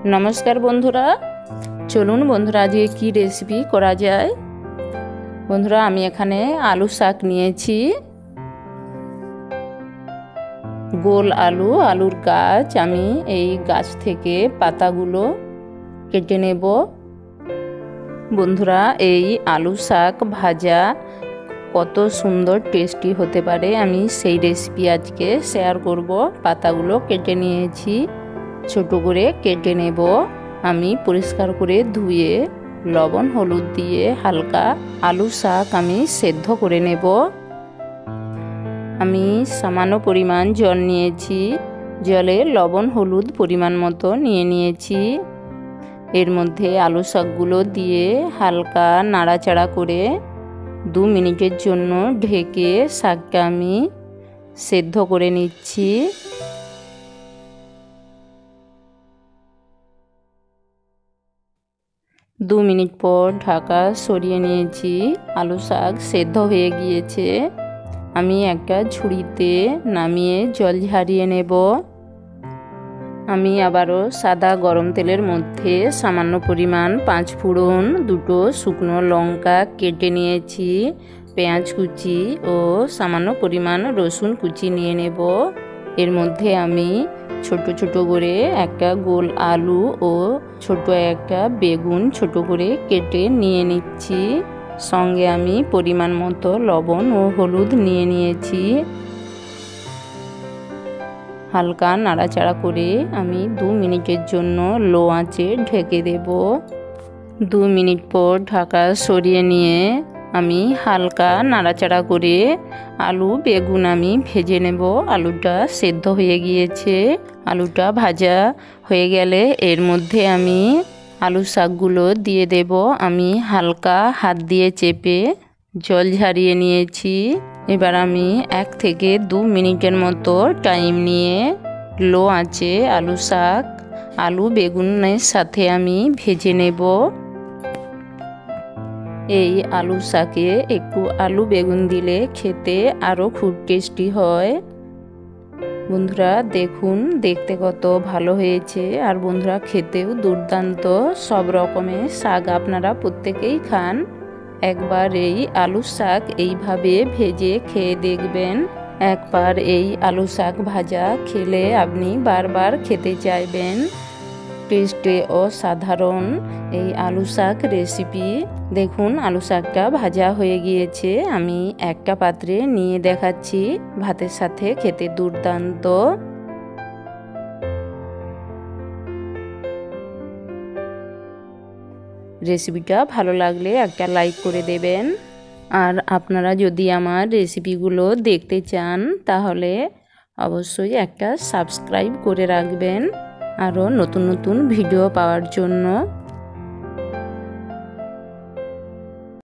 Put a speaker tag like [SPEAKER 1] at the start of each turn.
[SPEAKER 1] नमस्कार बंधुरा चलुन बंधुरा आज की रेसिपि करा जाए। बंधुरा आमी एखाने आलू शाक नियेछि। गोल आलू आलूर गाछ आमी एई गाछ थेके पातागुलो केटे नेब। बंधुरा एई आलू शाक भाजा कत सुंदर टेस्टी होते पारे आमी सेई रेसिपि आजके शेयर करब। पातागुलो केटे नियेछि, छोटो करे केटे नेब। आमी परिष्कार करे धुए लवण हलुद दिए हालका आलू शाक आमी सेদ্ধ करे नेब। आमी सामान्य परिमाण जल नियेछि, जले लवण हलुद परिमाण मतो निये नियेछि। एर मध्य आलू शाकगुलो दिए हालका नाड़ाचाड़ा करे 2 मिनिटेर जोन्नो ढेके शाकटा आमी सेদ্ধ करे निচ্ছি। 2 मिनट पर ढाका सरिये निয়েছি। आलू शाक सेদ্ধ হয়ে গিয়েছে। আমি একটা ঝুড়িতে নামিয়ে জল ঝরিয়ে নেব। আমি আবারও সাদা গরম তেলের মধ্যে সামান্য পরিমাণ 5 ফোড়ন, 2টো শুকনো লঙ্কা কেটে নিয়েছি, পেঁয়াজ কুচি ও সামান্য পরিমাণ রসুন কুচি নিয়ে নেব। এর মধ্যে আমি ছোট ছোট করে একটা গোল আলু ও ছোট একটা বেগুন ছোট করে কেটে নিয়ে নিচ্ছি। সঙ্গে আমি পরিমাণ মতো লবণ ও হলুদ নিয়ে নিয়েছি। হালকা নাড়াচাড়া করে আমি 2 মিনিটের জন্য লো আঁচে ঢেকে দেব। 2 মিনিট পর ঢাকা সরিয়ে নিয়ে আমি হালকা নাড়াচাড়া করে আলু বেগুন আমি ভেজে নেব। আলুটা সেদ্ধ হয়ে গিয়েছে। আলুটা ভাজা হয়ে গেলে এর মধ্যে আমি আলু শাকগুলো দিয়ে দেব। আমি হালকা হাত দিয়ে চেপে জল ঝরিয়ে নিয়েছি। এবার আমি 1 থেকে 2 মিনিটের মতো টাইম নিয়ে লো আঁচে আলু শাক আলু বেগুনের সাথে আমি ভেজে নেব। এই আলু শাকে একটু আলু বেগুন দিলে খেতে আরও খুব টেস্টি হয়। বন্ধুরা দেখুন দেখতে কত ভালো হয়েছে, আর বন্ধুরা খেতেও দুর্দান্ত। সব রকমের শাক আপনারা প্রত্যেকেই খান। একবার এই আলু শাক এইভাবে ভেজে খেয়ে দেখবেন। একবার এই আলু শাক ভাজা খেলে আপনি বারবার খেতে চাইবেন। টেস্টে অসাধারণ এই আলু শাক রেসিপি। দেখুন আলু শাকটা ভাজা হয়ে গিয়েছে। আমি একটা পাত্রে নিয়ে দেখাচ্ছি। ভাতের সাথে খেতে দুর্দান্ত। রেসিপিটা ভালো লাগলে একটা লাইক করে দেবেন। আর আপনারা যদি আমার রেসিপিগুলো দেখতে চান তাহলে অবশ্যই একটা সাবস্ক্রাইব করে রাখবেন আরও নতুন নতুন ভিডিও পাওয়ার জন্য।